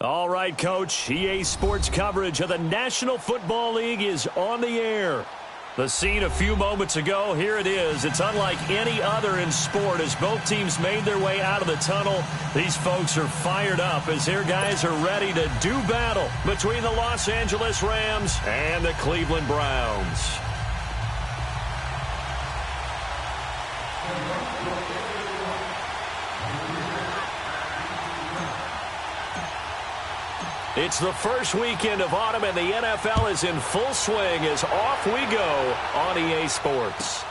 All right, Coach. EA Sports coverage of the National Football League is on the air. The scene a few moments ago, here it is. It's unlike any other in sport as both teams made their way out of the tunnel. These folks are fired up as their guys are ready to do battle between the Los Angeles Rams and the Cleveland Browns. It's the first weekend of autumn, and the NFL is in full swing as off we go on EA Sports.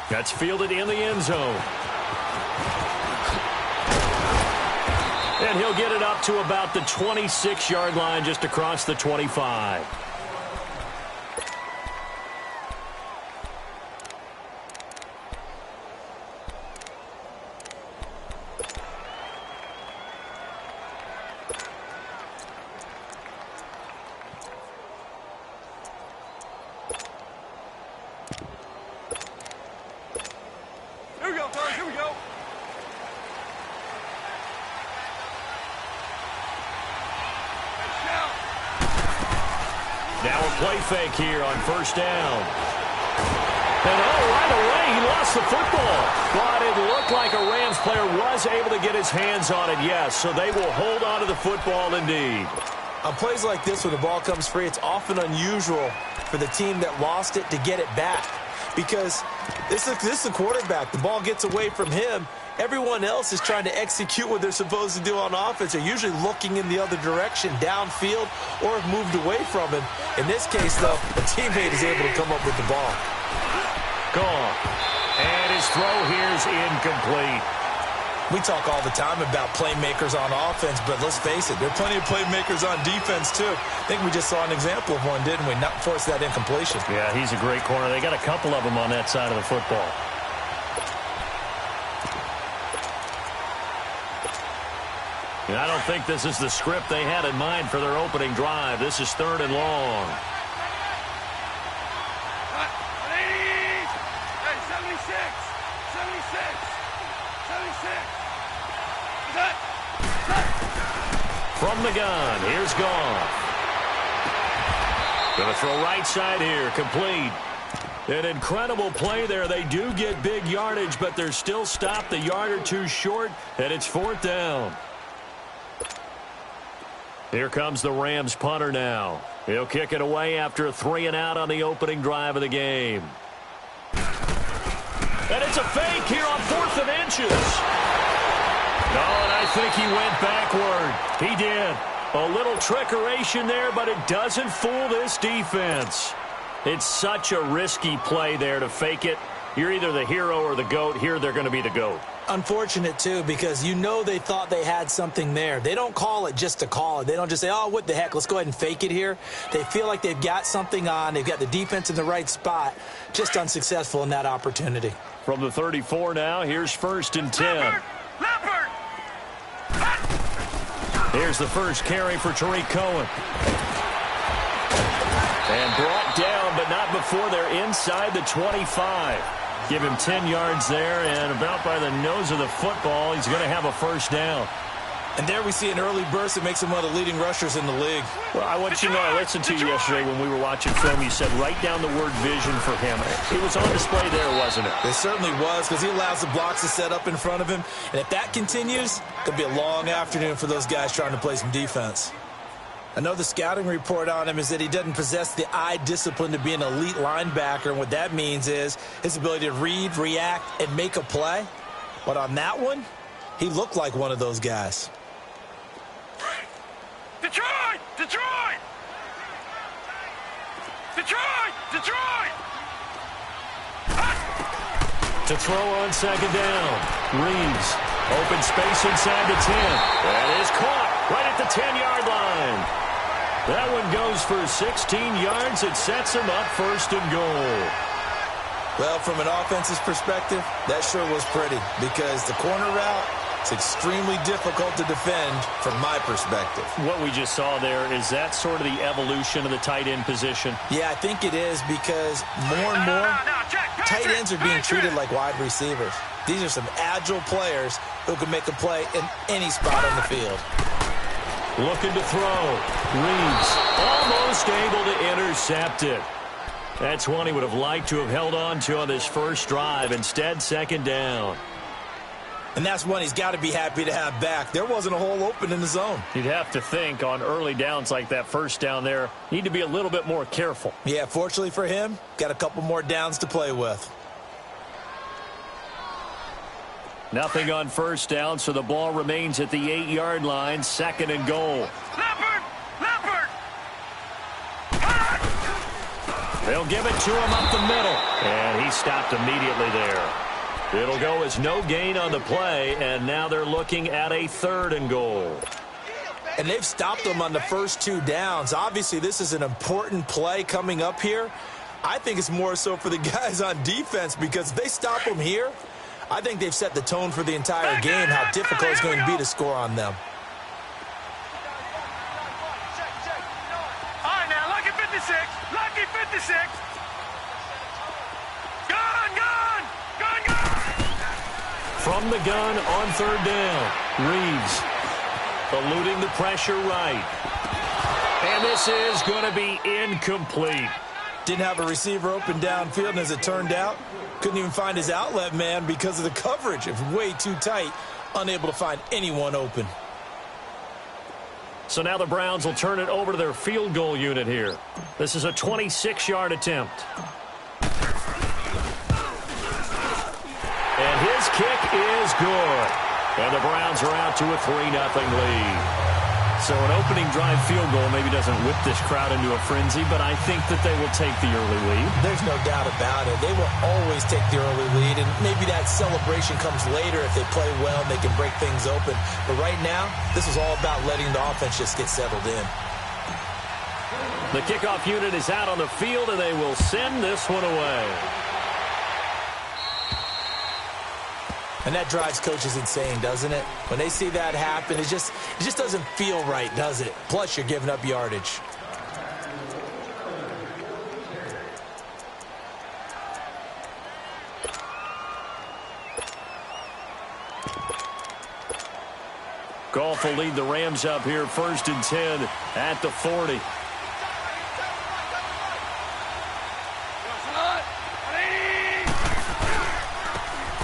That's fielded in the end zone. And he'll get it up to about the 26-yard line, just across the 25. Fake here on first down. And right away he lost the football. But it looked like a Rams player was able to get his hands on it, yes. So they will hold on to the football indeed. On plays like this where the ball comes free, it's often unusual for the team that lost it to get it back. Because this is the quarterback. The ball gets away from him. Everyone else is trying to execute what they're supposed to do on offense. They're usually looking in the other direction, downfield, or have moved away from him. In this case, though, a teammate is able to come up with the ball. Gone. And his throw here is incomplete. We talk all the time about playmakers on offense, but let's face it, there are plenty of playmakers on defense, too. I think we just saw an example of one, didn't we? Not force that incompletion. Yeah, he's a great corner. They got a couple of them on that side of the football. And I don't think this is the script they had in mind for their opening drive. This is 3rd and long. From the gun, here's Goff. Going to throw right side here, complete. An incredible play there. They do get big yardage, but they're still stopped a yard or two short, and it's 4th down. Here comes the Rams punter now. He'll kick it away after a 3-and-out on the opening drive of the game. And it's a fake here on 4th and inches. No, and I think he went backward. He did. A little trickeration there, but it doesn't fool this defense. It's such a risky play there to fake it. You're either the hero or the GOAT. Here they're going to be the GOAT. Unfortunate, too, because you know they thought they had something there. They don't call it just to call it. They don't just say, oh, what the heck, let's go ahead and fake it here. They feel like they've got something on. They've got the defense in the right spot. Just unsuccessful in that opportunity. From the 34 now, here's 1st and 10. Here's the first carry for Tariq Cohen. And brought down, but not before they're inside the 25. Give him 10 yards there, and about by the nose of the football, he's going to have a 1st down. And there we see an early burst that makes him one of the leading rushers in the league. Well, I want you to know, I listened to you yesterday when we were watching film. You said write down the word vision for him. It was on display there, wasn't it? It certainly was, because he allows the blocks to set up in front of him. And if that continues, it'll be a long afternoon for those guys trying to play some defense. Another scouting report on him is that he doesn't possess the eye discipline to be an elite linebacker. And what that means is his ability to read, react, and make a play. But on that one, he looked like one of those guys. Detroit! Detroit! Detroit! Detroit! To throw on 2nd down. Reeves. Open space inside the 10. That is caught right at the 10-yard line. That one goes for 16 yards. It sets him up 1st and goal. Well, from an offense's perspective, that sure was pretty because the corner route, it's extremely difficult to defend from my perspective. What we just saw there, is that sort of the evolution of the tight end position? Yeah, I think it is because more and more tight ends are being treated like wide receivers. These are some agile players who can make a play in any spot on the field. Looking to throw. Reeves almost able to intercept it. That's one he would have liked to have held on to on this first drive. Instead, second down. And that's one he's got to be happy to have back. There wasn't a hole open in the zone. You'd have to think on early downs like that first down there, need to be a little bit more careful. Yeah, fortunately for him, got a couple more downs to play with. Nothing on first down, so the ball remains at the 8-yard line, second and goal. Leopard! Leopard! They'll give it to him up the middle, and he stopped immediately there. It'll go as no gain on the play, and now they're looking at a third and goal. And they've stopped them on the first 2 downs. Obviously, this is an important play coming up here. I think it's more so for the guys on defense, because if they stop them here, I think they've set the tone for the entire game, how difficult it's going to be to score on them. All right, now, lucky 56. Lucky 56. Gun, gun! Gun, gun! From the gun on third down, Reeves eluding the pressure right. And this is going to be incomplete. Didn't have a receiver open downfield, and as it turned out, couldn't even find his outlet man because of the coverage. It was way too tight, unable to find anyone open. So now the Browns will turn it over to their field goal unit here. This is a 26-yard attempt. And his kick is good. And the Browns are out to a 3-0 lead. So an opening drive field goal maybe doesn't whip this crowd into a frenzy, but I think that they will take the early lead. There's no doubt about it. They will always take the early lead, and maybe that celebration comes later if they play well and they can break things open. But right now, this is all about letting the offense just get settled in. The kickoff unit is out on the field, and they will send this one away. And that drives coaches insane, doesn't it? When they see that happen, it just doesn't feel right, does it? Plus, you're giving up yardage. Goff will lead the Rams up here, 1st and 10 at the 40.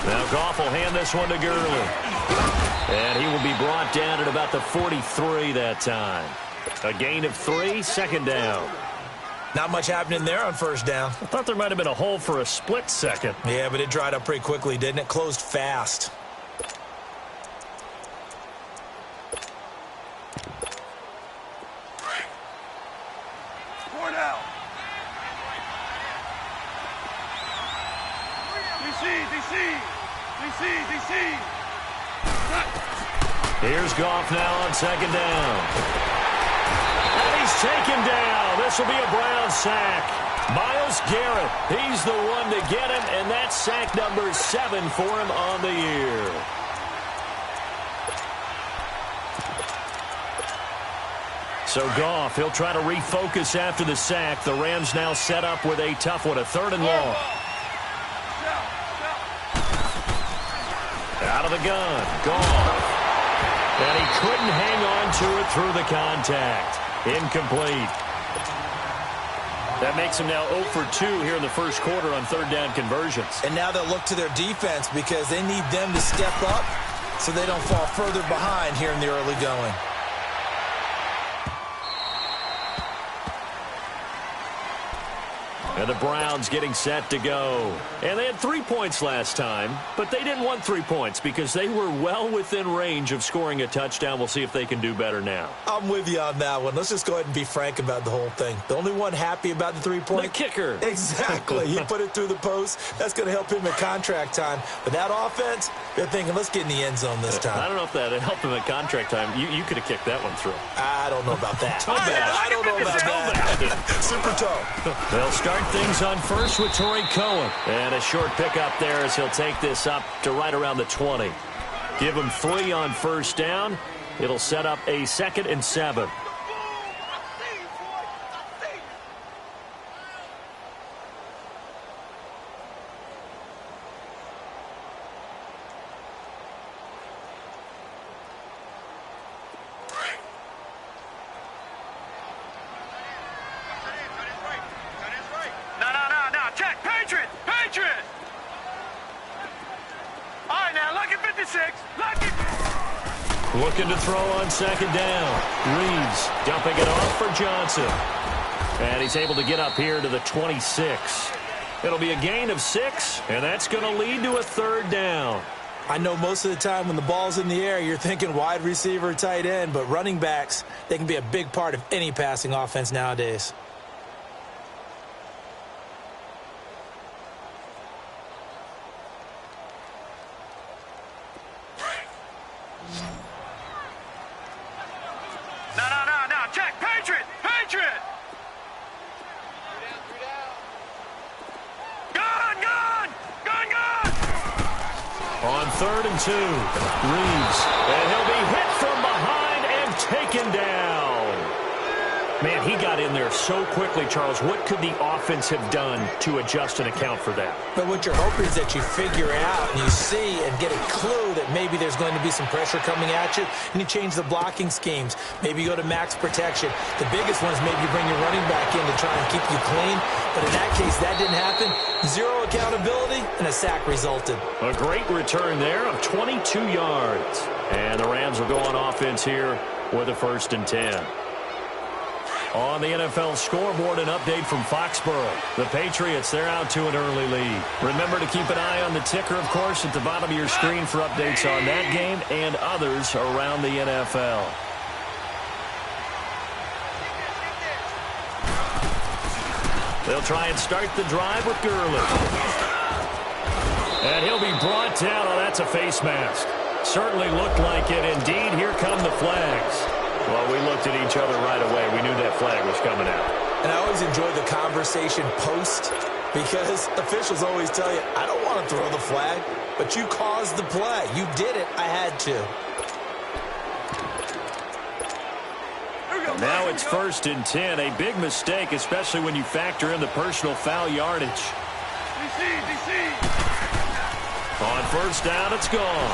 Now Goff will hand this one to Gurley. And he will be brought down at about the 43 that time. A gain of 3, second down. Not much happening there on first down. I thought there might have been a hole for a split second. Yeah, but it dried up pretty quickly, didn't it? Closed fast. Here's Goff now on second down. And he's taken down. This will be a Brown sack. Myles Garrett, he's the one to get him, and that's sack number 7 for him on the year. So Goff, he'll try to refocus after the sack. The Rams now set up with a tough one, a 3rd and long. Out of the gun, Goff. And he couldn't hang on to it through the contact. Incomplete. That makes him now 0 for 2 here in the first quarter on 3rd down conversions. And now they'll look to their defense because they need them to step up so they don't fall further behind here in the early going. And the Browns getting set to go. And they had 3 points last time, but they didn't want 3 points because they were well within range of scoring a touchdown. We'll see if they can do better now. I'm with you on that one. Let's just go ahead and be frank about the whole thing. The only one happy about the 3-point? The kicker. Exactly. He put it through the post. That's going to help him at contract time. But that offense, they're thinking, let's get in the end zone this time. I don't know if that helped him at contract time. You could have kicked that one through. I don't know about that. I don't know about that. Super tough. They'll start things on first with Torrey Cohen. And a short pickup there as he'll take this up to right around the 20. Give him 3 on first down. It'll set up a 2nd and 7. Looking to throw on second down. Reeves dumping it off for Johnson. And he's able to get up here to the 26. It'll be a gain of 6, and that's going to lead to a third down. I know most of the time when the ball's in the air, you're thinking wide receiver, tight end, but running backs, they can be a big part of any passing offense nowadays. No. Check. Patriot. Gun. On 3rd and 2, Reeves. And he'll be hit from behind and taken down. Man, he got in there so quickly, Charles. What could the offense have done to adjust and account for that? But what you're hoping is that you figure out and you see and get a clue that maybe there's going to be some pressure coming at you, and you change the blocking schemes. Maybe you go to max protection. The biggest one is maybe you bring your running back in to try and keep you clean. But in that case, that didn't happen. 0 accountability, and a sack resulted. A great return there of 22 yards. And the Rams will go on offense here with a 1st and 10. On the NFL scoreboard, an update from Foxborough. The Patriots, they're out to an early lead. Remember to keep an eye on the ticker, of course, at the bottom of your screen for updates on that game and others around the NFL. They'll try and start the drive with Gurley. And he'll be brought down. Oh, that's a face mask. Certainly looked like it. Indeed, here come the flags. Well, we looked at each other right away. We knew that flag was coming out. And I always enjoy the conversation post because officials always tell you, I don't want to throw the flag, but you caused the play. You did it. I had to. Now it's 1st and 10. A big mistake, especially when you factor in the personal foul yardage. DC. On 1st down, it's gone.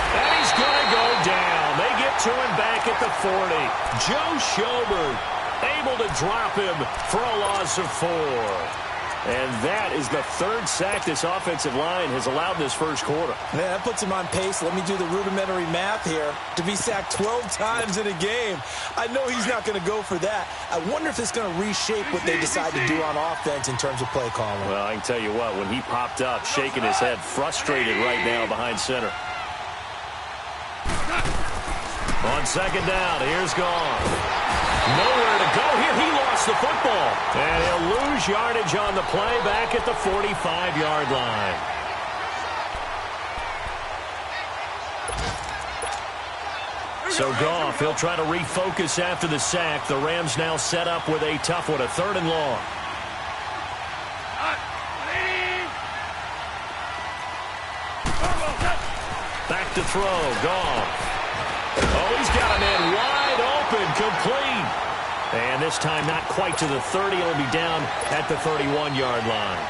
And he's going to go down. They get to him back at the 40. Joe Schobert able to drop him for a loss of 4. And that is the 3rd sack this offensive line has allowed in this first quarter. Man, that puts him on pace. Let me do the rudimentary math here. To be sacked 12 times in a game, I know he's not going to go for that. I wonder if it's going to reshape what they decide to do on offense in terms of play calling. Well, I can tell you what, when he popped up, shaking his head, frustrated right now behind center. On 2nd down, here's gone. Nowhere to go here. He lost the football. And he'll lose yardage on the play back at the 45-yard line. So Goff, he'll try to refocus after the sack. The Rams now set up with a tough one, a 3rd and long. Back to throw, Goff. Oh, he's got a man wide open, complete. And this time not quite to the 30. He'll be down at the 31-yard line.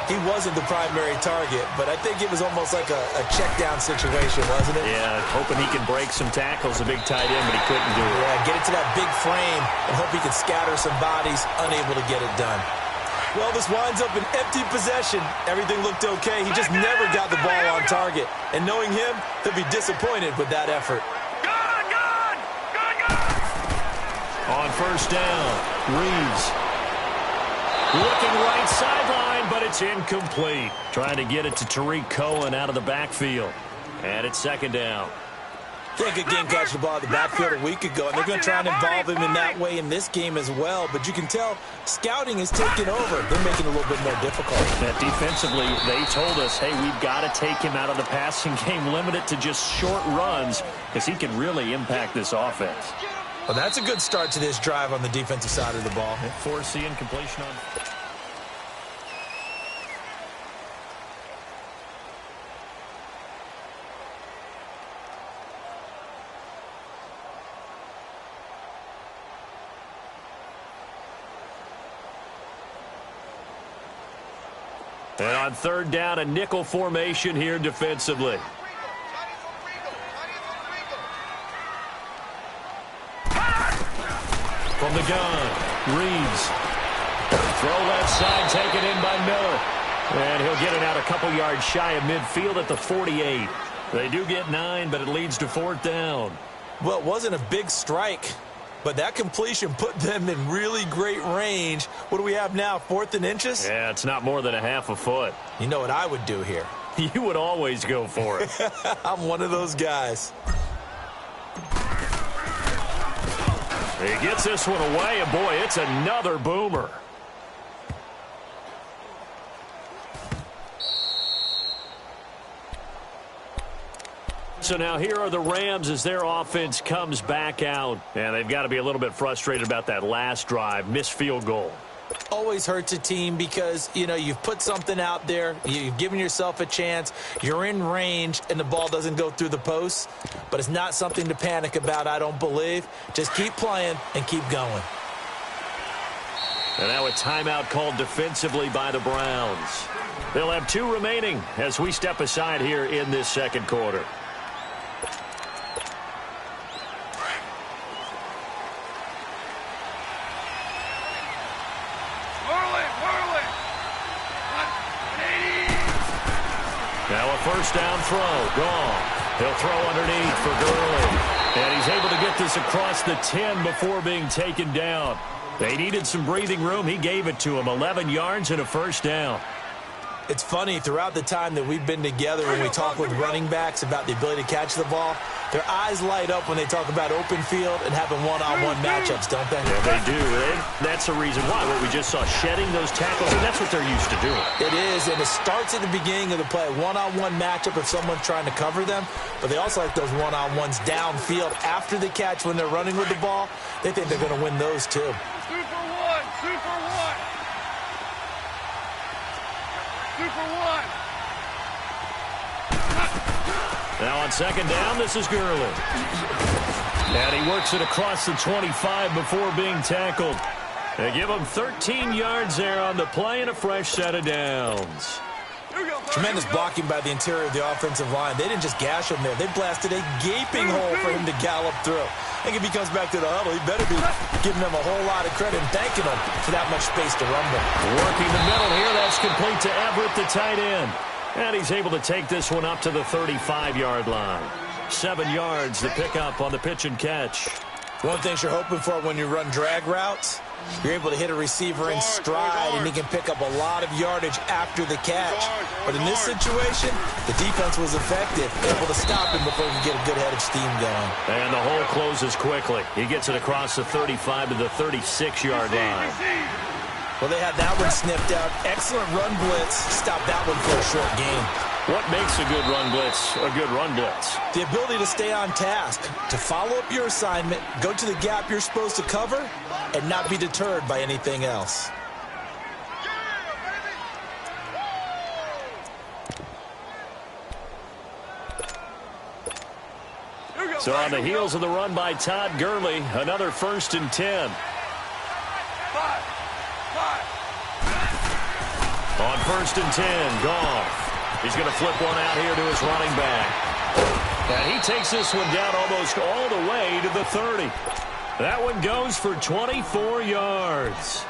He wasn't the primary target, but I think it was almost like a check-down situation, wasn't it? Yeah, hoping he can break some tackles, a big tight end, but he couldn't do it. Yeah, get it to that big frame and hope he can scatter some bodies, unable to get it done. Well, this winds up an empty possession. Everything looked okay. He just never got the ball on target. And knowing him, he'll be disappointed with that effort. Gun! On 1st down, Reeves. Looking right sideline, but it's incomplete. Trying to get it to Tariq Cohen out of the backfield. And it's 2nd down. Yeah, good game catching the ball at the backfield a week ago, and they're going to try and involve him in that way in this game as well. But you can tell scouting is taking over. They're making it a little bit more difficult. Defensively, they told us, hey, we've got to take him out of the passing game, limit it to just short runs, because he can really impact this offense. Well, that's a good start to this drive on the defensive side of the ball. Forcing completion on... And on 3rd down, a nickel formation here defensively. From the gun, Reeves. Throw left side, taken in by Miller. And he'll get it out a couple yards shy of midfield at the 48. They do get 9, but it leads to 4th down. Well, it wasn't a big strike, but that completion put them in really great range. What do we have now, 4th and inches? Yeah, it's not more than a half a foot. You know what I would do here? You would always go for it. I'm one of those guys. He gets this one away, and boy, it's another boomer. So now here are the Rams as their offense comes back out. And they've got to be a little bit frustrated about that last drive, missed field goal. Always hurts a team because, you know, you've put something out there, you've given yourself a chance, you're in range, and the ball doesn't go through the post. But it's not something to panic about, I don't believe. Just keep playing and keep going. And now a timeout called defensively by the Browns. They'll have 2 remaining as we step aside here in this second quarter. Now a first down throw, gone. He'll throw underneath for Gurley. And he's able to get this across the 10 before being taken down. They needed some breathing room. He gave it to them, 11 yards and a first down. It's funny, throughout the time that we've been together when we talk with running backs about the ability to catch the ball, their eyes light up when they talk about open field and having one-on-one matchups, don't they? Yeah, they do. That's the reason why. What we just saw, shedding those tackles, and that's what they're used to doing. It is, and it starts at the beginning of the play. One-on-one matchup if someone's trying to cover them, but they also like those one-on-ones downfield after the catch when they're running with the ball. They think they're going to win those too. Super one, super one. Super one. Now on second down, this is Gurley. And he works it across the 25 before being tackled. They give him 13 yards there on the play and a fresh set of downs. Tremendous blocking by the interior of the offensive line. They didn't just gash him there. They blasted a gaping hole for him to gallop through. I think if he comes back to the huddle, he better be giving them a whole lot of credit and thanking them for that much space to rumble. Working the middle here. That's complete to Everett, the tight end. And he's able to take this one up to the 35-yard line. 7 yards to pick up on the pitch and catch. One thing you're hoping for when you run drag routes, you're able to hit a receiver in stride, and he can pick up a lot of yardage after the catch. But in this situation, the defense was effective, able to stop him before he could get a good head of steam going. And the hole closes quickly. He gets it across the 35 to the 36-yard line. Well, they had that one sniffed out. Excellent run blitz. Stopped that one for a short gain. What makes a good run blitz a good run blitz? The ability to stay on task, to follow up your assignment, go to the gap you're supposed to cover, and not be deterred by anything else. So on the heels of the run by Todd Gurley, another 1st and 10. On 1st and 10, Goff. He's going to flip one out here to his running back. And he takes this one down almost all the way to the 30. That one goes for 24 yards.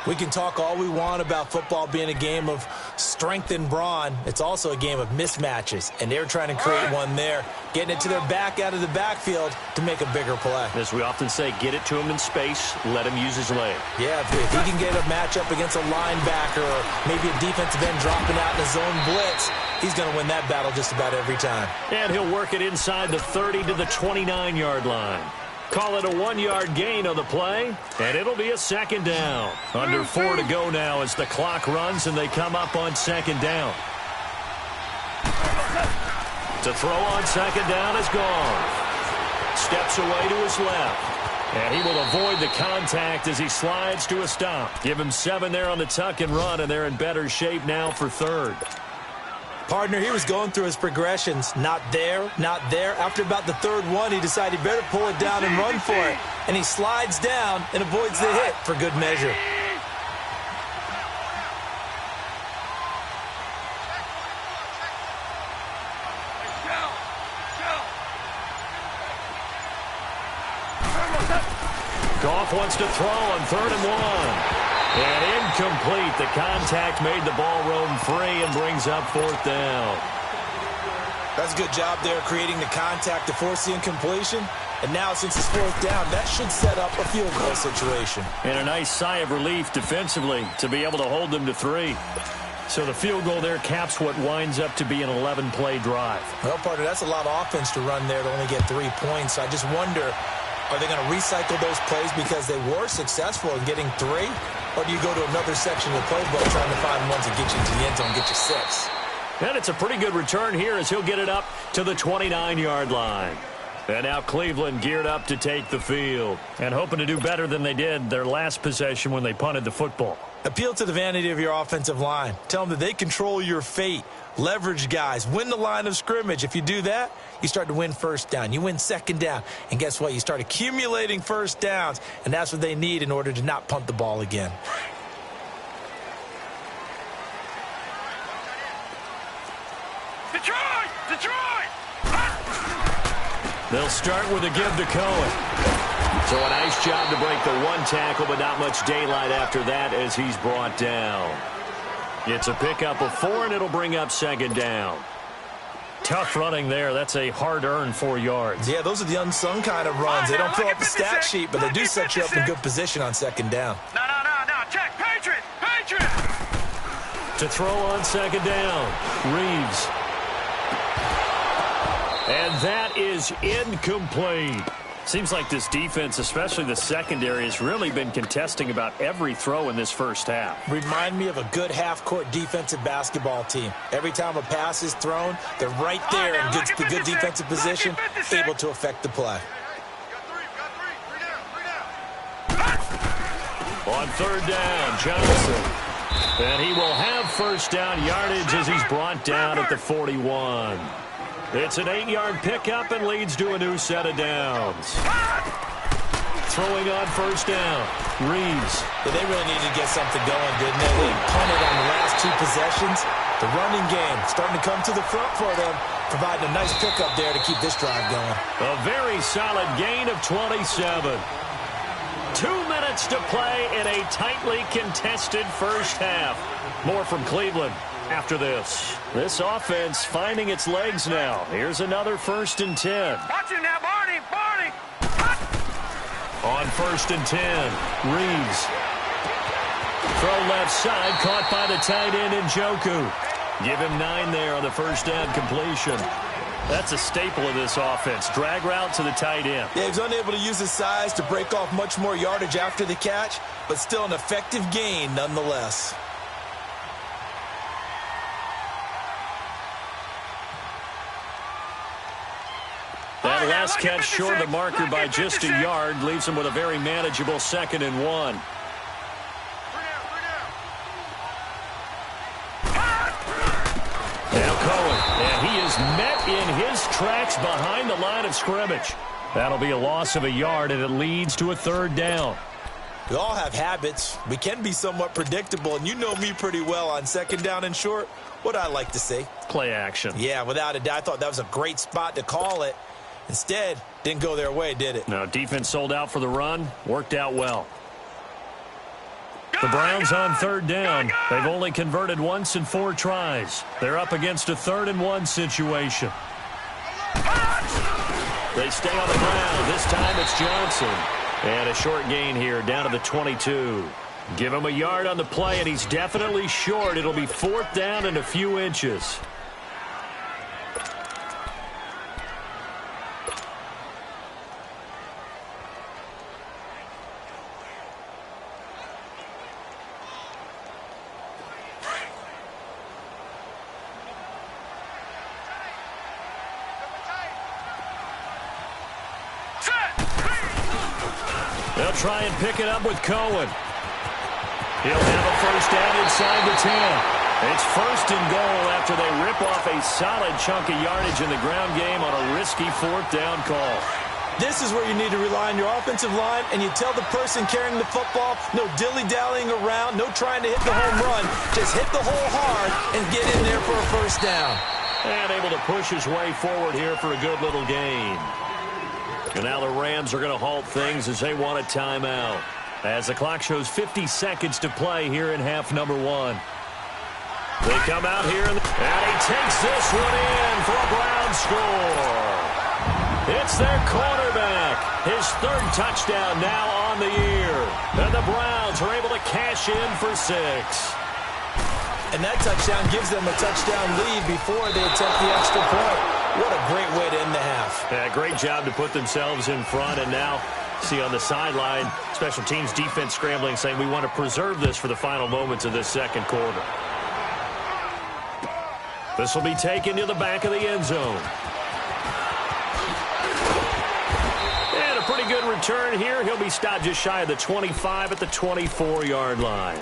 We can talk all we want about football being a game of strength and brawn. It's also a game of mismatches, and they're trying to create one there, getting it to their back out of the backfield to make a bigger play. As we often say, get it to him in space, let him use his leg. Yeah, if he can get a matchup against a linebacker or maybe a defensive end dropping out in a zone blitz, he's going to win that battle just about every time. And he'll work it inside the 30 to the 29-yard line. Call it a 1-yard gain on the play, and it'll be a 2nd down. Under 4 to go now as the clock runs and they come up on 2nd down. To throw on 2nd down is gone. Steps away to his left. And he will avoid the contact as he slides to a stop. Give him 7 there on the tuck and run, and they're in better shape now for 3rd. Partner, he was going through his progressions. Not there, not there. After about the 3rd one, he decided he better pull it down and run for it. And he slides down and avoids the hit for good measure. Goff wants to throw on 3rd and 1. And incomplete. The contact made the ball roam free and brings up 4th down. That's a good job there creating the contact to force the incompletion. And now, since it's fourth down, that should set up a field goal situation. And a nice sigh of relief defensively to be able to hold them to 3. So the field goal there caps what winds up to be an 11-play drive. Well, partner, that's a lot of offense to run there to only get 3 points. I just wonder, are they going to recycle those plays because they were successful in getting 3? Or do you go to another section of the playbook trying to find ones that get you into the end zone and get you 6? And it's a pretty good return here as he'll get it up to the 29-yard line. And now Cleveland geared up to take the field and hoping to do better than they did their last possession when they punted the football. Appeal to the vanity of your offensive line. Tell them that they control your fate. Leverage guys. Win the line of scrimmage. If you do that, you start to win first down. You win second down. And guess what? You start accumulating first downs. And that's what they need in order to not punt the ball again. Detroit! Detroit! They'll start with a give to Cohen. So a nice job to break the 1 tackle, but not much daylight after that as he's brought down. It's a pickup of 4, and it'll bring up second down. Tough running there. That's a hard-earned 4 yards. Yeah, those are the unsung kind of runs. They don't fill up the stat sheet, but they do set you up in good position on second down. No. Check. Patriot! Patriot! To throw on second down, Reeves. And that is incomplete. Seems like this defense, especially the secondary, has really been contesting about every throw in this first half. Remind me of a good half-court defensive basketball team. Every time a pass is thrown, they're right there in the good defensive position, able to affect the play. On third down, Johnson. And he will have first down yardage as he's brought down at the 41. It's an 8-yard pickup and leads to a new set of downs. Throwing on first down, Reeves. Yeah, they really needed to get something going, didn't they? They punted on the last 2 possessions. The running game starting to come to the front for them, providing a nice pickup there to keep this drive going. A very solid gain of 27. 2 minutes to play in a tightly contested first half. More from Cleveland after this. This offense finding its legs now. Here's another 1st and 10. Watch him now, Barney! Barney! On 1st and 10, Reeves. Throw left side, caught by the tight end Njoku. Give him 9 there on the first down completion. That's a staple of this offense. Drag route to the tight end. Yeah, he was unable to use his size to break off much more yardage after the catch, but still an effective gain nonetheless. That last catch short of the marker by just a yard leaves him with a very manageable 2nd and 1. Now Cohen, and he is met in his tracks behind the line of scrimmage. That'll be a loss of a yard, and it leads to a 3rd down. We all have habits. We can be somewhat predictable, and you know me pretty well on 2nd down and short. What I like to see. Play action. Yeah, without a doubt. I thought that was a great spot to call it. Instead, didn't go their way, did it? No, defense sold out for the run. Worked out well. The Browns on 3rd down. They've only converted once in 4 tries. They're up against a 3rd and 1 situation. They stay on the ground. This time it's Johnson. And a short gain here down to the 22. Give him a yard on the play, and he's definitely short. It'll be 4th down and a few inches. They'll try and pick it up with Cohen. He'll have a first down inside the 10. It's 1st and goal after they rip off a solid chunk of yardage in the ground game on a risky 4th down call. This is where you need to rely on your offensive line, and you tell the person carrying the football, no dilly-dallying around, no trying to hit the home run. Just hit the hole hard and get in there for a first down. And able to push his way forward here for a good little gain. And now the Rams are going to halt things as they want a timeout. As the clock shows 50 seconds to play here in half number 1. They come out here And he takes this one in for a Brown score. It's their quarterback. His third touchdown now on the year. And the Browns are able to cash in for 6. And that touchdown gives them a touchdown lead before they attempt the extra point. What a great way to end the half. Yeah, great job to put themselves in front. And now, see on the sideline, special teams defense scrambling, saying we want to preserve this for the final moments of this second quarter. This will be taken to the back of the end zone. And a pretty good return here. He'll be stopped just shy of the 25 at the 24-yard line.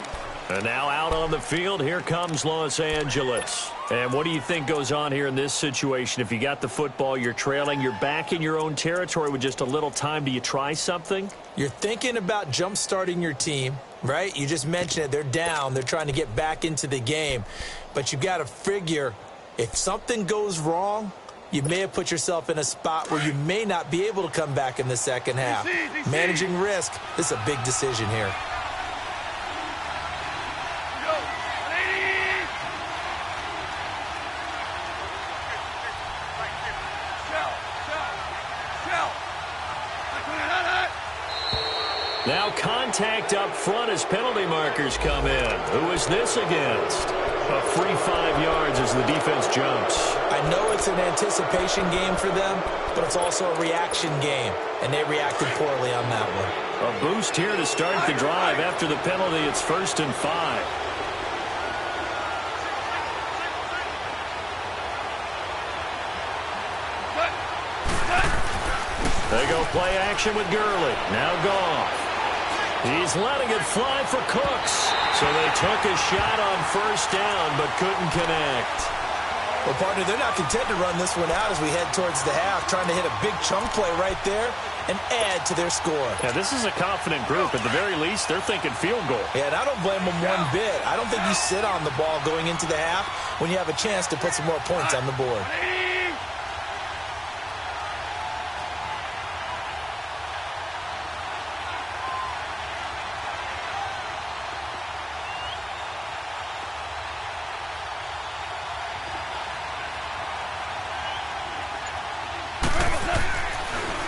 And now out on the field, here comes Los Angeles. And what do you think goes on here in this situation? If you got the football, you're trailing, you're back in your own territory with just a little time. Do you try something? You're thinking about jump-starting your team, right? You just mentioned it. They're down. They're trying to get back into the game. But you've got to figure if something goes wrong, you may have put yourself in a spot where you may not be able to come back in the second half. Managing risk, this is a big decision here. Now contact up front as penalty markers come in. Who is this against? A free 5 yards as the defense jumps. I know it's an anticipation game for them, but it's also a reaction game, and they reacted poorly on that one. A boost here to start the drive. After the penalty, it's 1st and 5. They go play action with Gurley. Now Goff. He's letting it fly for Cooks. So they took a shot on 1st down, but couldn't connect. Well, partner, they're not content to run this one out as we head towards the half, trying to hit a big chunk play right there and add to their score. Yeah, this is a confident group. At the very least, they're thinking field goal. Yeah, and I don't blame them one bit. I don't think you sit on the ball going into the half when you have a chance to put some more points on the board.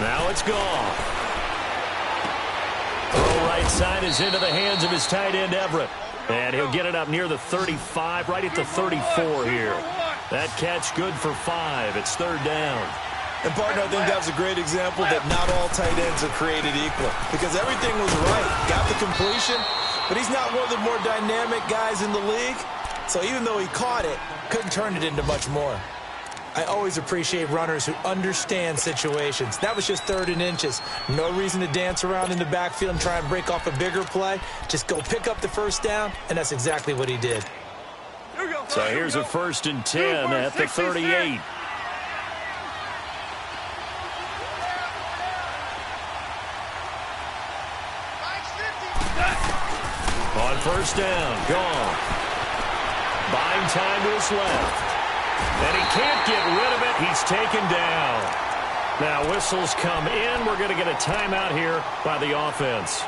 Now it's Goff. Throw right side is into the hands of his tight end, Everett. And he'll get it up near the 35, right at the 34 here. That catch good for 5. It's 3rd down. And, partner, I think that was a great example that not all tight ends are created equal. Because everything was right. Got the completion, but he's not one of the more dynamic guys in the league. So even though he caught it, couldn't turn it into much more. I always appreciate runners who understand situations. That was just 3rd and inches. No reason to dance around in the backfield and try and break off a bigger play. Just go pick up the 1st down, and that's exactly what he did. So here's a 1st and 10 at the 38. On 1st down, gone. Buying time to his left. And he can't get rid of it. He's taken down. Now whistles come in. We're going to get a timeout here by the offense,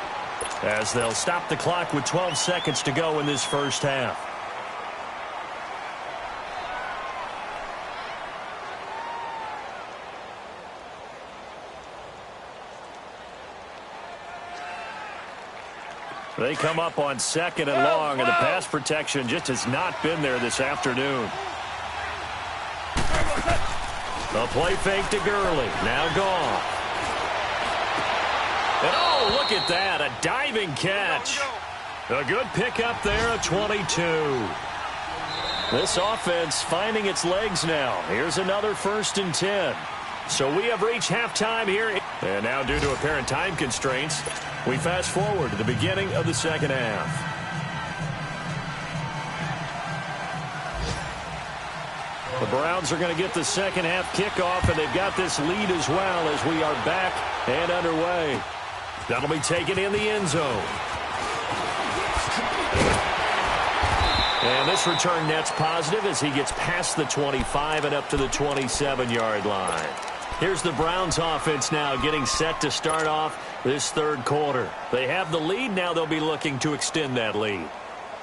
as they'll stop the clock with 12 seconds to go in this 1st half. They come up on 2nd and long, and the pass protection just has not been there this afternoon. A play fake to Gurley. Now Goff. And oh, look at that. A diving catch. A good pickup there at 22. This offense finding its legs now. Here's another 1st and 10. So we have reached halftime here. And now, due to apparent time constraints, we fast forward to the beginning of the second half. The Browns are going to get the second half kickoff, and they've got this lead as well as we are back and underway. That'll be taken in the end zone. And this return net's positive as he gets past the 25 and up to the 27-yard line. Here's the Browns offense now getting set to start off this 3rd quarter. They have the lead. Now they'll be looking to extend that lead.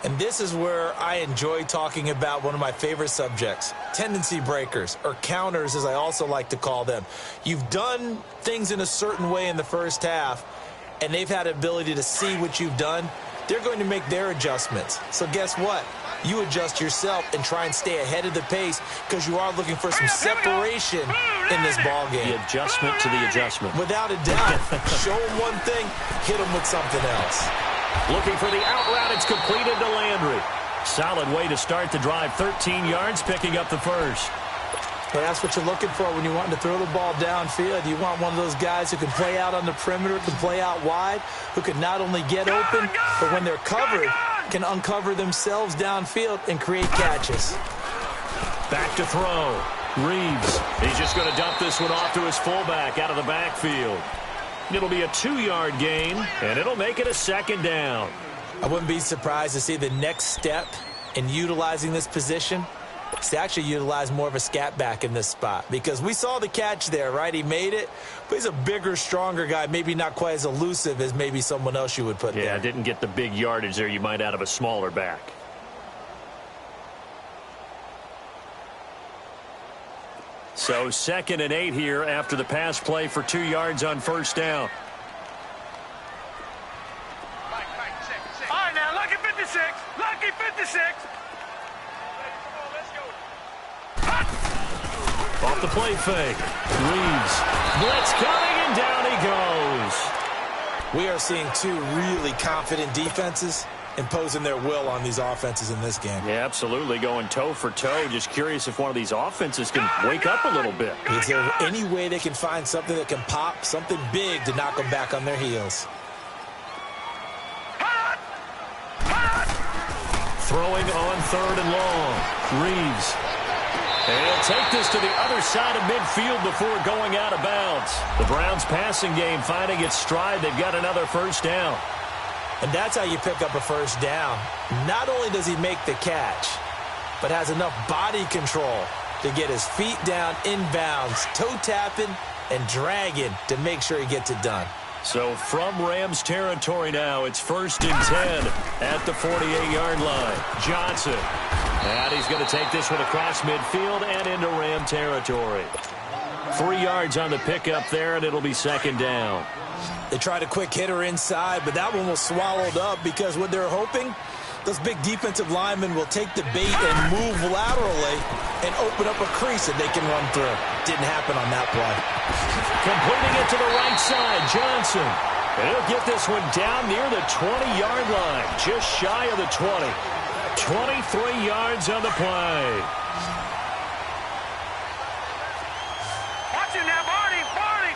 And this is where I enjoy talking about one of my favorite subjects, tendency breakers, or counters as I also like to call them. You've done things in a certain way in the first half, and they've had the ability to see what you've done. They're going to make their adjustments. So guess what? You adjust yourself and try and stay ahead of the pace because you are looking for some separation in this ball game. The adjustment to the adjustment. Without a doubt. Show them one thing, hit them with something else. Looking for the out route. It's completed to Landry. Solid way to start the drive. 13 yards, picking up the first. Well, that's what you're looking for when you want to throw the ball downfield. You want one of those guys who can play out on the perimeter, can play out wide, who can not only get open, but when they're covered, can uncover themselves downfield and create catches. Back to throw. Reeves. He's just going to dump this one off to his fullback out of the backfield. It'll be a 2-yard gain, and it'll make it a second down. I wouldn't be surprised to see the next step in utilizing this position is to actually utilize more of a scat back in this spot, because we saw the catch there, right? He made it, but he's a bigger, stronger guy, maybe not quite as elusive as maybe someone else you would put there. Yeah, didn't get the big yardage there you might out of a smaller back. So 2nd and 8 here after the pass play for 2 yards on first down. All right, now, lucky 56. Lucky 56. Off the play fake. Reeves. Blitz coming, and down he goes. We are seeing two really confident defenses imposing their will on these offenses in this game. Yeah, absolutely, going toe for toe. Just curious if one of these offenses can wake up a little bit. Is there any way they can find something that can pop, something big to knock them back on their heels? Throwing on 3rd and long. Reeves. And he'll take this to the other side of midfield before going out of bounds. The Browns passing game finding its stride. They've got another first down. And that's how you pick up a first down. Not only does he make the catch, but has enough body control to get his feet down inbounds, toe tapping and dragging to make sure he gets it done. So from Rams territory now, it's 1st and 10 at the 48-yard line. Johnson. And he's going to take this one across midfield and into Ram territory. 3 yards on the pickup there, and it'll be 2nd down. They tried a quick hitter inside, but that one was swallowed up because what they're hoping, those big defensive linemen will take the bait and move laterally and open up a crease that they can run through. Didn't happen on that play. Completing it to the right side, Johnson. And he'll get this one down near the 20-yard line, just shy of the 20. 23 yards on the play. Watch it now, Barney. Barney.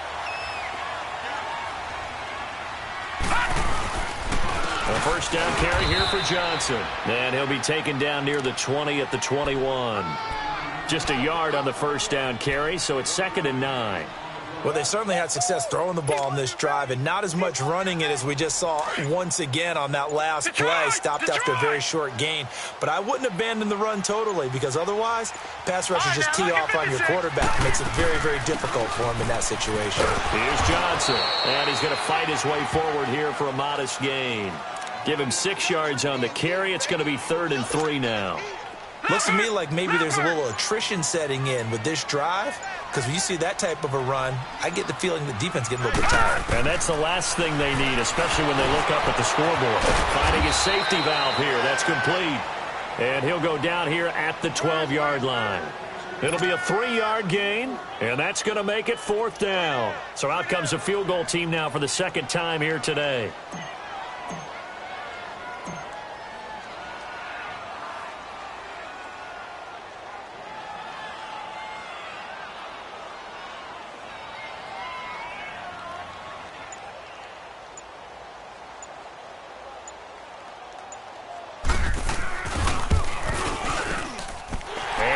A first down carry here for Johnson. And he'll be taken down near the 20 at the 21. Just a yard on the first down carry, so it's 2nd and 9. Well, they certainly had success throwing the ball in this drive and not as much running it as we just saw once again on that last play. Stopped after a very short gain. But I wouldn't abandon the run totally because otherwise, pass rushers just tee off on your quarterback. Makes it very, very difficult for him in that situation. Here's Johnson, and he's going to fight his way forward here for a modest gain. Give him 6 yards on the carry. It's going to be 3rd and 3 now. Looks to me like maybe there's a little attrition setting in with this drive, because when you see that type of a run, I get the feeling the defense getting a little bit tired. And that's the last thing they need, especially when they look up at the scoreboard. Finding his safety valve here. That's complete. And he'll go down here at the 12-yard line. It'll be a 3-yard gain, and that's going to make it 4th down. So out comes the field goal team now for the 2nd time here today.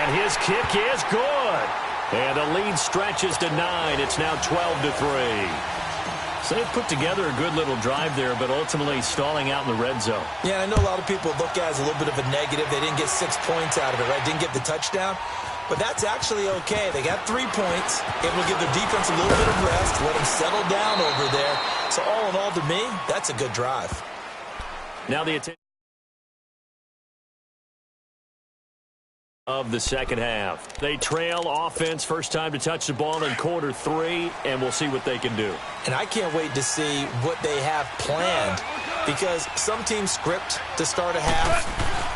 His kick is good. And the lead stretches to 9. It's now 12-3. So they've put together a good little drive there, but ultimately stalling out in the red zone. Yeah, I know a lot of people look at it as a little bit of a negative. They didn't get 6 points out of it, right? Didn't get the touchdown. But that's actually okay. They got 3 points. It will give their defense a little bit of rest, let them settle down over there. So all in all, to me, that's a good drive. Now the attention. of the second half. They trail offense first time to touch the ball in quarter 3, and we'll see what they can do. And I can't wait to see what they have planned, because some teams script to start a half.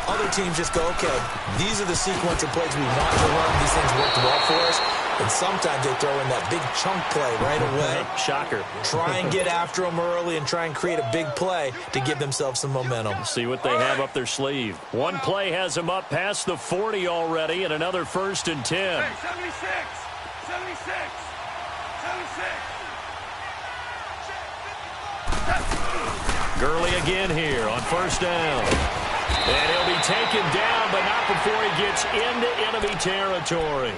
Other teams just go, okay, these are the sequence of plays we want to run. These things worked well for us. And sometimes they throw in that big chunk play right away. Shocker. Try and get after them early and try and create a big play to give themselves some momentum. See what they have up their sleeve. One play has them up past the 40 already, and another 1st and 10. Hey, 76, 76, 76. Gurley again here on 1st down. And he'll be taken down, but not before he gets into enemy territory.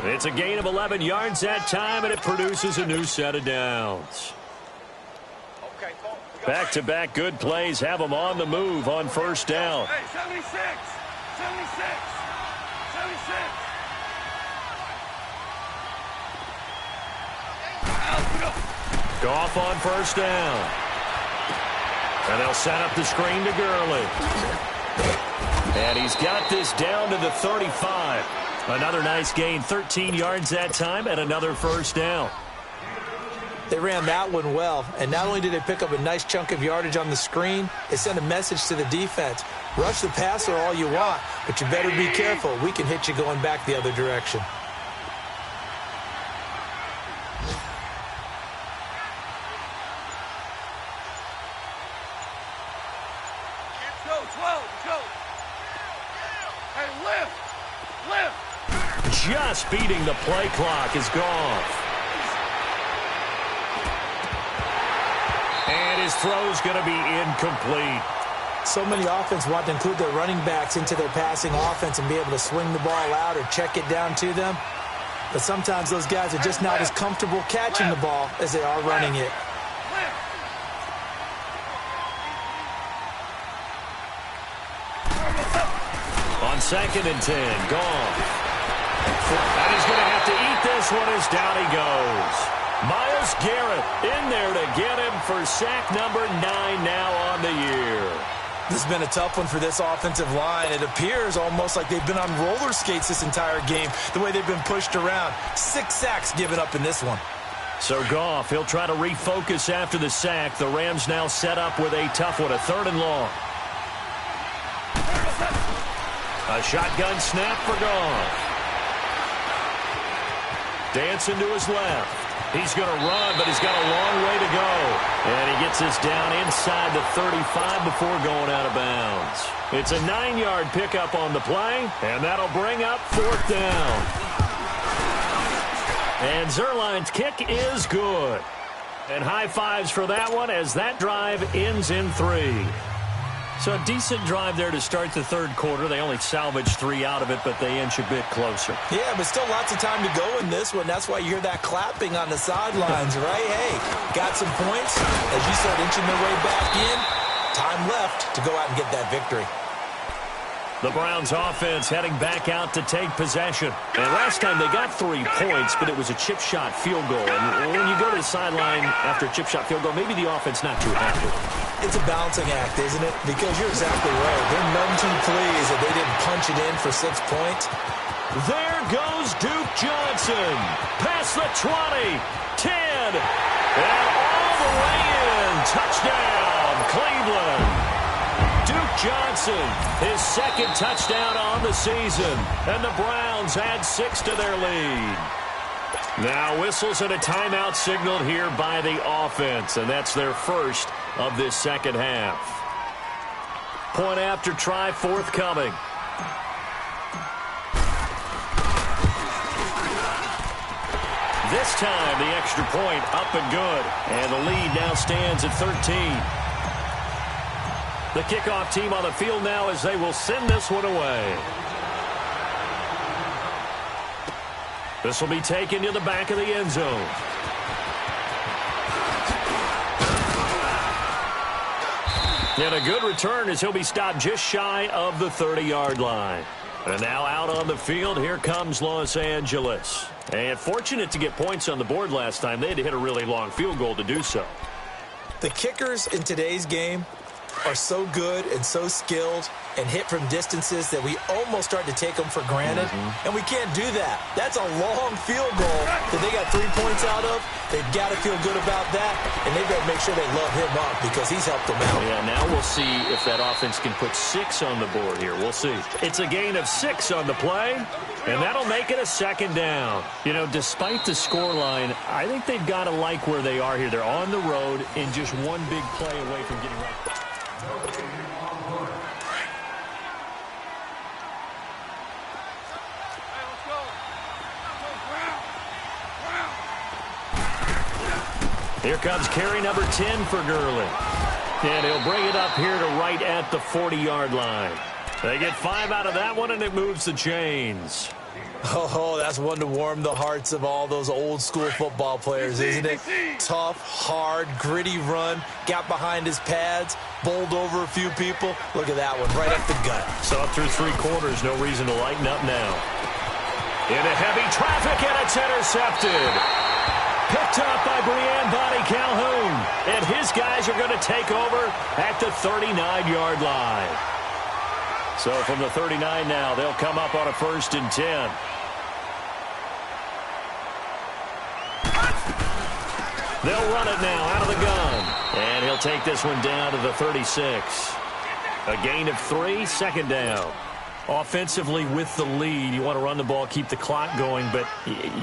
It's a gain of 11 yards that time, and it produces a new set of downs. Back-to-back good plays have them on the move on 1st down. Hey, 76, 76, 76. Goff on 1st down. And they'll set up the screen to Gurley. And he's got this down to the 35. Another nice gain, 13 yards that time, and another 1st down. They ran that one well, and not only did they pick up a nice chunk of yardage on the screen, they sent a message to the defense. Rush the passer all you want, but you better be careful. We can hit you going back the other direction. Go, 12, go. Hey, lift, lift. Just beating the play clock is Goff. And his throw's going to be incomplete. So many offense want to include their running backs into their passing offense and be able to swing the ball out or check it down to them. But sometimes those guys are just not as comfortable catching the ball as they are running it. On 2nd and 10, Goff. And he's going to have to eat this one as down he goes. Myles Garrett in there to get him for sack number 9 now on the year. This has been a tough one for this offensive line. It appears almost like they've been on roller skates this entire game, the way they've been pushed around. 6 sacks given up in this one. So Goff, he'll try to refocus after the sack. The Rams now set up with a tough one, a 3rd and long. A shotgun snap for Goff. Dancing to his left. He's going to run, but he's got a long way to go. And he gets this down inside the 35 before going out of bounds. It's a 9-yard pickup on the play, and that'll bring up 4th down. And Zerline's kick is good. And high fives for that one as that drive ends in 3. So a decent drive there to start the 3rd quarter. They only salvaged 3 out of it, but they inch a bit closer. Yeah, but still lots of time to go in this one. That's why you hear that clapping on the sidelines, right? Hey, got some points. As you start inching their way back in, time left to go out and get that victory. The Browns offense heading back out to take possession. And last time they got 3 points, but it was a chip shot field goal. And when you go to the sideline after a chip shot field goal, maybe the offense not too happy. It's a balancing act, isn't it? Because you're exactly right. They're none too pleased that they didn't punch it in for 6 points. There goes Duke Johnson. Past the 20, 10, and all the way in. Touchdown, Cleveland. Duke Johnson, his 2nd touchdown on the season. And the Browns add 6 to their lead. Now whistles and a timeout signaled here by the offense. And that's their first of this 2nd half. Point after try forthcoming. This time the extra point up and good. And the lead now stands at 13. The kickoff team on the field now as they will send this one away. This will be taken to the back of the end zone. And a good return as he'll be stopped just shy of the 30-yard line. And now out on the field, here comes Los Angeles. And fortunate to get points on the board last time. They had to hit a really long field goal to do so. The kickers in today's game are so good and so skilled and hit from distances that we almost start to take them for granted, and we can't do that. That's a long field goal that they got 3 points out of. They've got to feel good about that, and they've got to make sure they love him up because he's helped them out. Yeah, now we'll see if that offense can put 6 on the board here. We'll see. It's a gain of 6 on the play, and that'll make it a second down. You know, despite the scoreline, I think they've got to like where they are here. They're on the road and just one big play away from getting right. Here comes carry number 10 for Gurley. And he'll bring it up here to right at the 40-yard line. They get 5 out of that one, and it moves the chains. Oh, that's one to warm the hearts of all those old-school football players, isn't it? Tough, hard, gritty run, got behind his pads, bowled over a few people. Look at that one, right up the gut. So up through 3 quarters, no reason to lighten up now. Into heavy traffic, and it's intercepted. Picked up by Brian Bonnie Calhoun. And his guys are going to take over at the 39-yard line. So from the 39 now, they'll come up on a 1st and 10. They'll run it now out of the gun. And he'll take this one down to the 36. A gain of 3, second down. Offensively with the lead, you want to run the ball, keep the clock going, but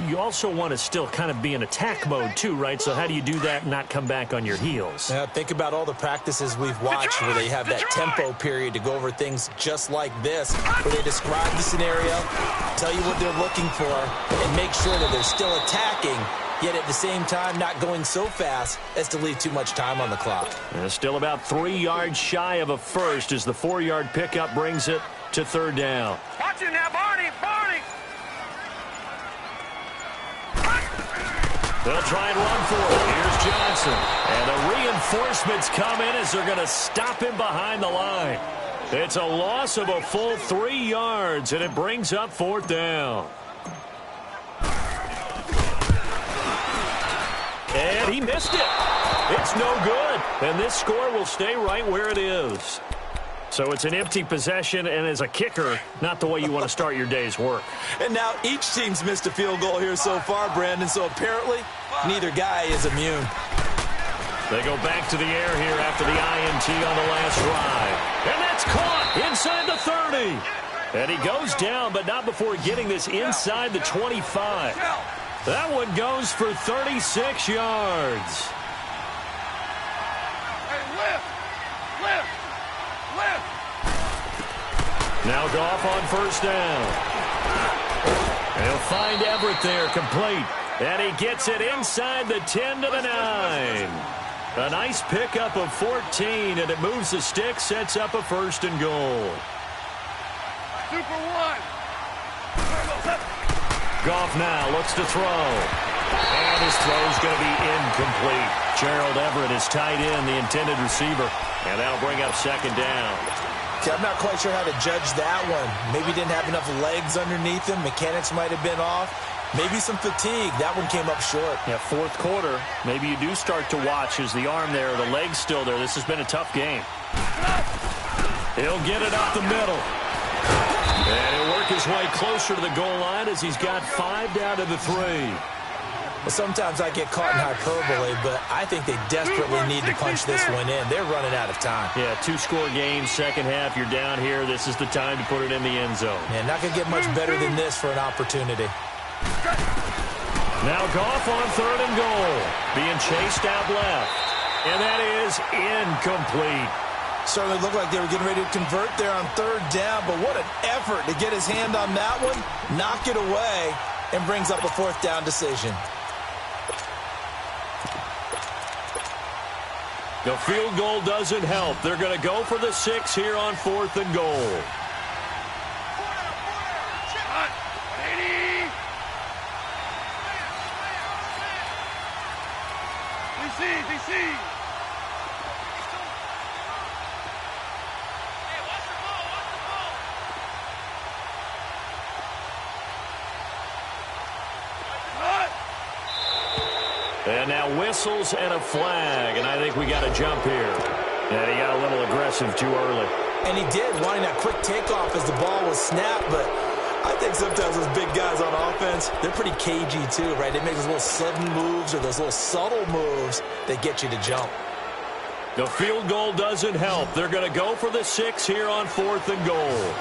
you also want to still kind of be in attack mode too, right? So how do you do that and not come back on your heels? Now, think about all the practices we've watched where they have that tempo period to go over things just like this, where they describe the scenario, tell you what they're looking for, and make sure that they're still attacking, yet at the same time not going so fast as to leave too much time on the clock. And still about 3 yards shy of a first as the 4-yard pickup brings it to 3rd down. Watch it now, Barney! Barney! They'll try and run for it. Here's Johnson. And the reinforcements come in as they're going to stop him behind the line. It's a loss of a full 3 yards, and it brings up 4th down. And he missed it. It's no good. And this score will stay right where it is. So it's an empty possession, and as a kicker, not the way you want to start your day's work. And now each team's missed a field goal here so far, Brandon, so apparently neither guy is immune. They go back to the air here after the INT on the last drive. And that's caught inside the 30. And he goes down, but not before getting this inside the 25. That one goes for 36 yards. Hey, lift! Lift! Lift! Now Goff on 1st down. He'll find Everett there, complete. And he gets it inside the 10 to the 9. A nice pickup of 14, and it moves the stick, sets up a 1st and goal. Super one! Goff now looks to throw. And his throw's going to be incomplete. Gerald Everett is tight in, the intended receiver. And that'll bring up 2nd down. See, I'm not quite sure how to judge that one. Maybe didn't have enough legs underneath him. Mechanics might have been off. Maybe some fatigue. That one came up short. Yeah, 4th quarter. Maybe you do start to watch as the arm there, the leg's still there. This has been a tough game. He'll get it up the middle. And he'll work his way closer to the goal line as he's got 5 down to the 3. Well, sometimes I get caught in hyperbole, but I think they desperately need to punch this one in. They're running out of time. Yeah, 2-score game, second half. You're down here. This is the time to put it in the end zone. Yeah, not going to get much better than this for an opportunity. Now Goff on 3rd and goal. Being chased out left. And that is incomplete. Certainly looked like they were getting ready to convert there on 3rd down, but what an effort to get his hand on that one, knock it away, and brings up a 4th down decision. The field goal doesn't help. They're going to go for the 6 here on 4th and goal. DC! And now whistles and a flag, and I think we got a jump here. And he got a little aggressive too early. And he did, wanting that quick takeoff as the ball was snapped. But I think sometimes those big guys on offense, they're pretty cagey too, right? They make those little sudden moves or those little subtle moves that get you to jump. The field goal doesn't help. They're going to go for the 6 here on 4th and goal.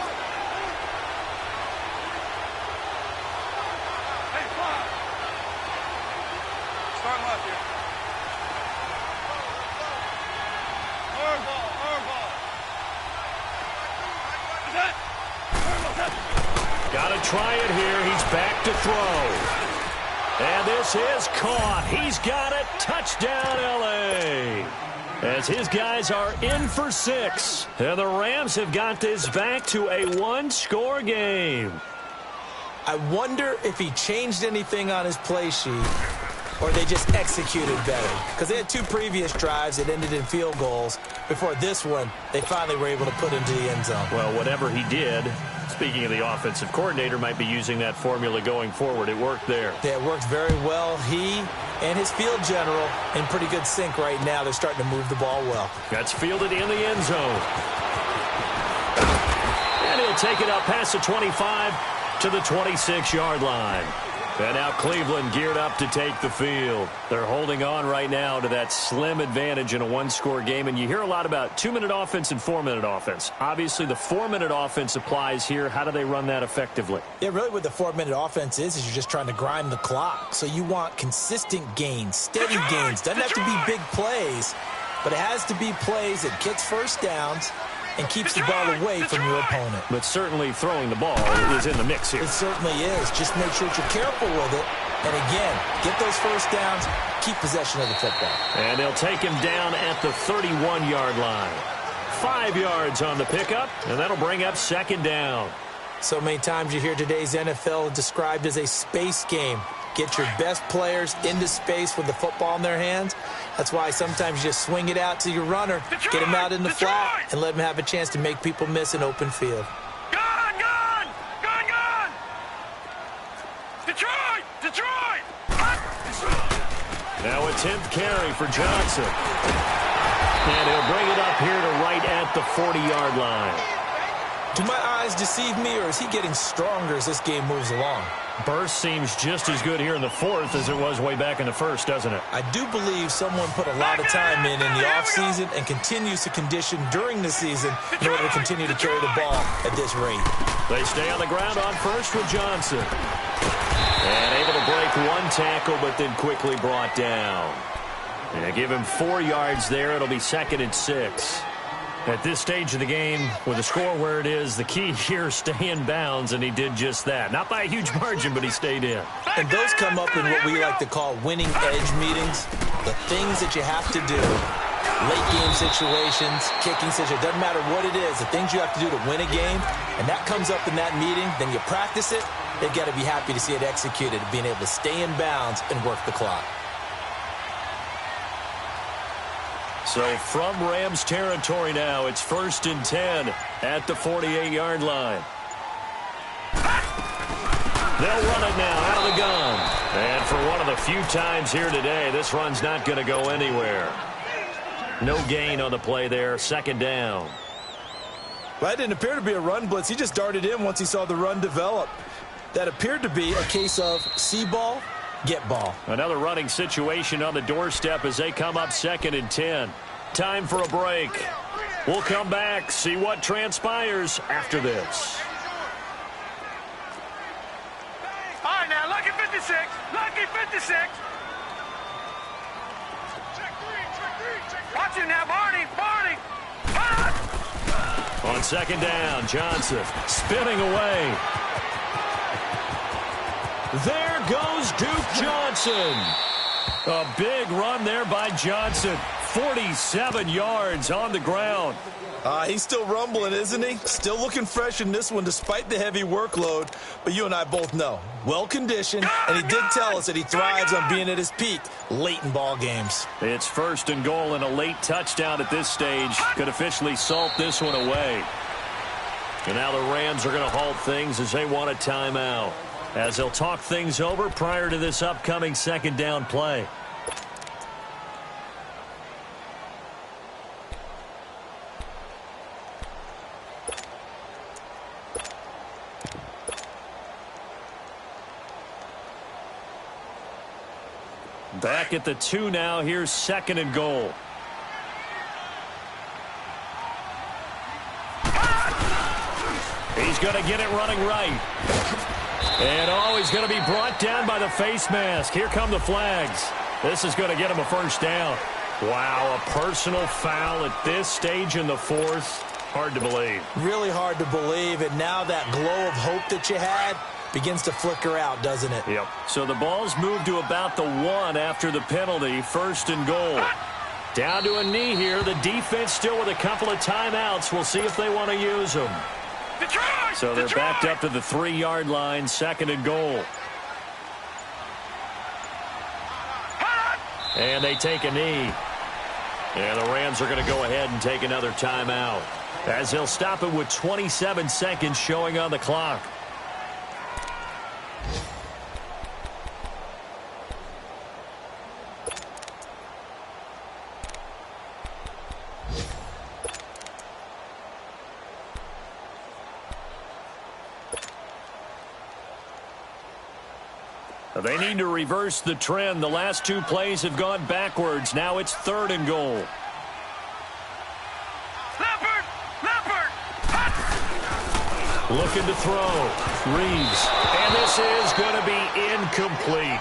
Got to try it here. He's back to throw. And this is caught. He's got it. Touchdown, L.A. As his guys are in for 6. And the Rams have got this back to a 1-score game. I wonder if he changed anything on his play sheet or they just executed better. Because they had 2 previous drives that ended in field goals. Before this one, they finally were able to put into the end zone. Well, whatever he did, speaking of the offensive coordinator, might be using that formula going forward. It worked there. Yeah, it worked very well. He and his field general in pretty good sync right now. They're starting to move the ball well. That's fielded in the end zone. And he'll take it up past the 25 to the 26-yard line. And now Cleveland geared up to take the field. They're holding on right now to that slim advantage in a 1-score game. And you hear a lot about 2-minute offense and 4-minute offense. Obviously, the 4-minute offense applies here. How do they run that effectively? Yeah, really what the 4-minute offense is you're just trying to grind the clock. So you want consistent gains, steady gains. Doesn't have to be big plays, but it has to be plays that gets first downs and keeps the ball away from your opponent. But certainly throwing the ball is in the mix here. It certainly is. Just make sure that you're careful with it. And again, get those first downs, keep possession of the football. And they'll take him down at the 31-yard line. 5 yards on the pickup, and that'll bring up 2nd down. So many times you hear today's NFL described as a space game. Get your best players into space with the football in their hands. That's why sometimes you just swing it out to your runner, get him out in the flat, and let him have a chance to make people miss an open field. Gone! Detroit! Now a 10th carry for Johnson. And he'll bring it up here to right at the 40-yard line. Do my eyes deceive me, or is he getting stronger as this game moves along? Burst seems just as good here in the 4th as it was way back in the 1st, doesn't it? I do believe someone put a lot of time in the offseason and continues to condition during the season in order to continue to carry the ball at this rate. They stay on the ground on first with Johnson. And able to break 1 tackle, but then quickly brought down. And give him 4 yards there. It'll be 2nd and 6. At this stage of the game, with the score where it is, the key here, stay in bounds, and he did just that. Not by a huge margin, but he stayed in. And those come up in what we like to call winning edge meetings. The things that you have to do. Late game situations, kicking situations, doesn't matter what it is. The things you have to do to win a game, and that comes up in that meeting, then you practice it. They've got to be happy to see it executed, being able to stay in bounds and work the clock. So from Rams territory now, it's 1st and 10 at the 48-yard line. They'll run it now out of the gun. And for one of the few times here today, this run's not going to go anywhere. No gain on the play there, 2nd down. Well, that didn't appear to be a run blitz. He just darted in once he saw the run develop. That appeared to be a case of see ball, get ball. Another running situation on the doorstep as they come up 2nd and 10. Time for a break. We'll come back, see what transpires after this. All right, now, lucky 56. Lucky 56. Watch him now, Barney. Barney. On 2nd down, Johnson spinning away. There goes Duke Johnson. A big run there by Johnson. 47 yards on the ground. He's still rumbling, isn't he? Still looking fresh in this one despite the heavy workload. But you and I both know, well-conditioned, and he did tell us that he thrives on being at his peak late in ball games. It's 1st and goal, and a late touchdown at this stage could officially salt this one away. And now the Rams are going to halt things as they want a timeout, as they'll talk things over prior to this upcoming 2nd down play. Back at the 2 now. Here's 2nd and goal. He's going to get it running right. And he's going to be brought down by the face mask. Here come the flags. This is going to get him a first down. Wow, a personal foul at this stage in the 4th. Hard to believe. Really hard to believe, and now that glow of hope that you had begins to flicker out, doesn't it? Yep. So the ball's moved to about the 1 after the penalty. 1st and goal. Down to a knee here. The defense still with a couple of timeouts. We'll see if they want to use them. So they're backed up to the 3-yard line. 2nd and goal. And they take a knee. And the Rams are going to go ahead and take another timeout, as they'll stop it with 27 seconds showing on the clock. They need to reverse the trend. The last 2 plays have gone backwards. Now it's 3rd and goal. Looking to throw. Reeves. And this is going to be incomplete.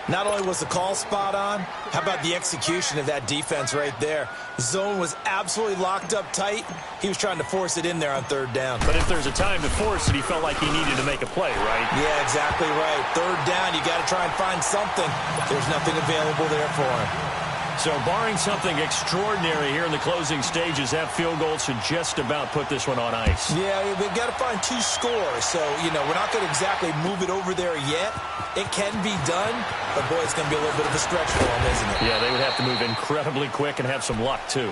Not only was the call spot on, how about the execution of that defense right there? Zone was absolutely locked up tight. He was trying to force it in there on 3rd down. But if there's a time to force it, he felt like he needed to make a play, right? Yeah, exactly right. 3rd down, you got to try and find something. There's nothing available there for him. So barring something extraordinary here in the closing stages, that field goal should just about put this one on ice. Yeah, we've got to find 2 scores. So, we're not going to exactly move it over there yet. It can be done, but, boy, it's going to be a little bit of a stretch for them, isn't it? Yeah, they would have to move incredibly quick and have some luck, too.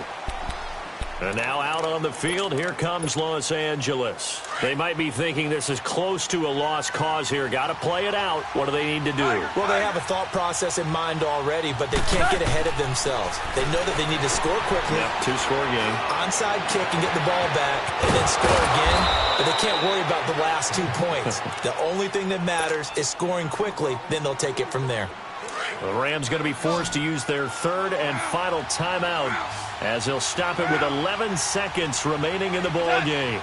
And now out on the field, here comes Los Angeles. They might be thinking this is close to a lost cause here. Got to play it out. What do they need to do? Well, they have a thought process in mind already, but they can't get ahead of themselves. They know that they need to score quickly. Yep, 2-score game. Onside kick and get the ball back, and then score again. But they can't worry about the last 2 points. The only thing that matters is scoring quickly. Then they'll take it from there. The Rams going to be forced to use their 3rd and final timeout, as they'll stop it with 11 seconds remaining in the ball game.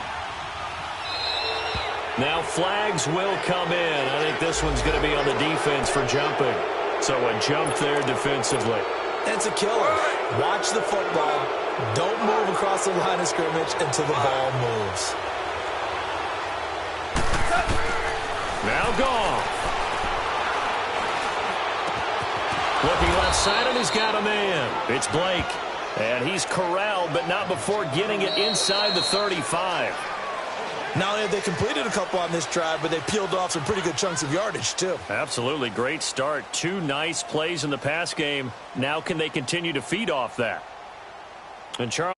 Now flags will come in. I think this one's going to be on the defense for jumping. So a jump there defensively. It's a killer. Watch the football. Don't move across the line of scrimmage until the ball moves. Now gone. Looking left side, and he's got a man. It's Blake. And he's corralled, but not before getting it inside the 35. Not only have they completed a couple on this drive, but they peeled off some pretty good chunks of yardage, too. Absolutely. Great start. 2 nice plays in the pass game. Now can they continue to feed off that? And Charles.